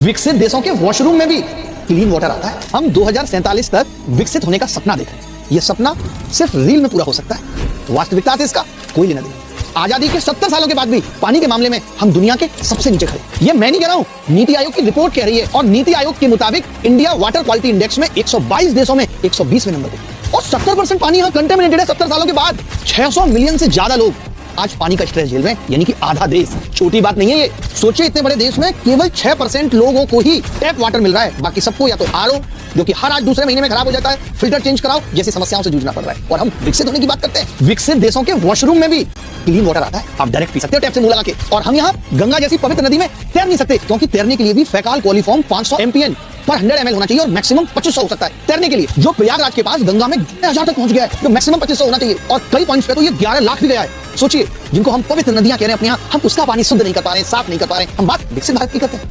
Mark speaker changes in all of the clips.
Speaker 1: विकसित देशों के वॉशरूम में भी क्लीन वाटर आता है। हम 2047 तक विकसित होने का सपना देख रहे हैं। यह सपना सिर्फ रील में पूरा हो सकता है, वास्तविकता से इसका कोई लेना देना नहीं। आजादी के 70 सालों के बाद भी पानी के मामले में हम दुनिया के सबसे नीचे खड़े। ये मैं नहीं कह रहा हूं, नीति आयोग की रिपोर्ट कह रही है। और नीति आयोग के मुताबिक इंडिया वाटर क्वालिटी इंडेक्स में 122 देशों में 120वें नंबर पे, और 70% पानी यहाँ कंटेमिनेटेड है। 70 सालों के बाद 600 मिलियन से ज्यादा लोग आज पानी का स्ट्रेस झेल रहे हैं, यानी कि आधा देश। छोटी बात नहीं है ये। सोचिए, इतने बड़े देश में केवल 6% लोगों को ही टैप वाटर मिल रहा है, बाकी सबको या तो आरओ, जो कि हर आज दूसरे महीने में खराब हो जाता है, फिल्टर चेंज कराओ जैसी समस्याओं से जूझना पड़ रहा है। और हम विकसित होने की बात करते हैं। विकसित देशों के वॉशरूम में भी क्लीन वाटर आता है। आप डायरेक्ट पी सकते हो टैप से मुंह लगा के। और हम यहाँ गंगा जैसी पवित्र नदी में तैर नहीं सकते, क्योंकि तैरने के लिए भी फेकाल कोलीफॉर्म 500 MPN पर 100 ml होना चाहिए और मैक्सिमम 2500 हो सकता है तैरने के लिए, जो प्रयागराज के पास गंगा में 1000 तक पहुंच गया है, जो मैक्सिमम 2500 होना चाहिए। और कई पॉइंट्स पे तो ये 11 लाख भी गया है। सोचिए, जिनको हम पवित्र नदियां कह रहे हैं अपने यहाँ, हम उसका पानी शुद्ध नहीं कर पा रहे हैं, साफ नहीं कर पा रहे हैं। हम बात विकसित भारत की करते हैं।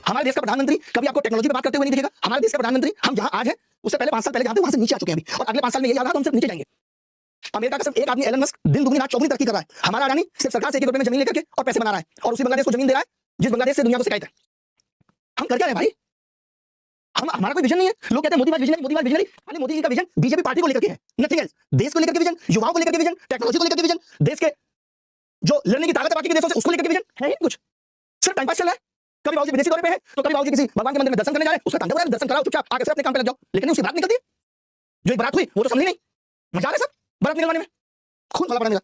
Speaker 1: हमारे देश का प्रधानमंत्री कभी आपको टेक्नोलॉजी पे बात करते हुए नहीं दिखेगा। हमारे देश का प्रधानमंत्री हम जहां आज है उससे पहले 5 साल पहले जहां थे वहां से नीचे आ चुके हैं अभी, और अगले 5 साल में यही हाल रहा तो हम सिर्फ नीचे जाएंगे। अमेरिका का सिर्फ एक आदमी एलन मस्क दिन दुगनी रात चौगुनी तरक्की कर रहा है। हमारा अडानी सिर्फ सरकार से 1 रुपए में जमीन लेकर के और पैसे बना रहा है, और उसी बांग्लादेश को जमीन दे रहा है जिस बांग्लादेश से दुनिया को शिकायत है। हम कर क्या रहे हैं भाई? हमारा कोई विजन नहीं है। लोग कहते हैं मोदी विजनरी, मोदी विजनरी। अरे मोदी जी का विजन बीजेपी पार्टी को लेकर के है, नथिंग एल्स। देश को लेकर के विजन, युवाओं को लेकर के विजन, टेक्नोलॉजी को लेकर के विजन, देश के जो लड़ने की ताकत है बाकी के देशों से उसको लेकर के विजन है ही कुछ। सिर्फ टाइम पास चल रहा है। कभी बाबूजी विदेशी दौरे पे है तो कभी बाबूजी किसी भगवान के मंदिर में दर्शन करने जा रहे हैं, उसका तांडव हो रहा है, दर्शन कराओ चुपचाप, आगे से अपने काम पे लग जाओ। लेकिन उसकी बात निकलती है, जो एक बारात हुई वो तो समझी नहीं। मजा आ रहा है सब बारात निकलवाने में, खून खौला पड़ा मेरा।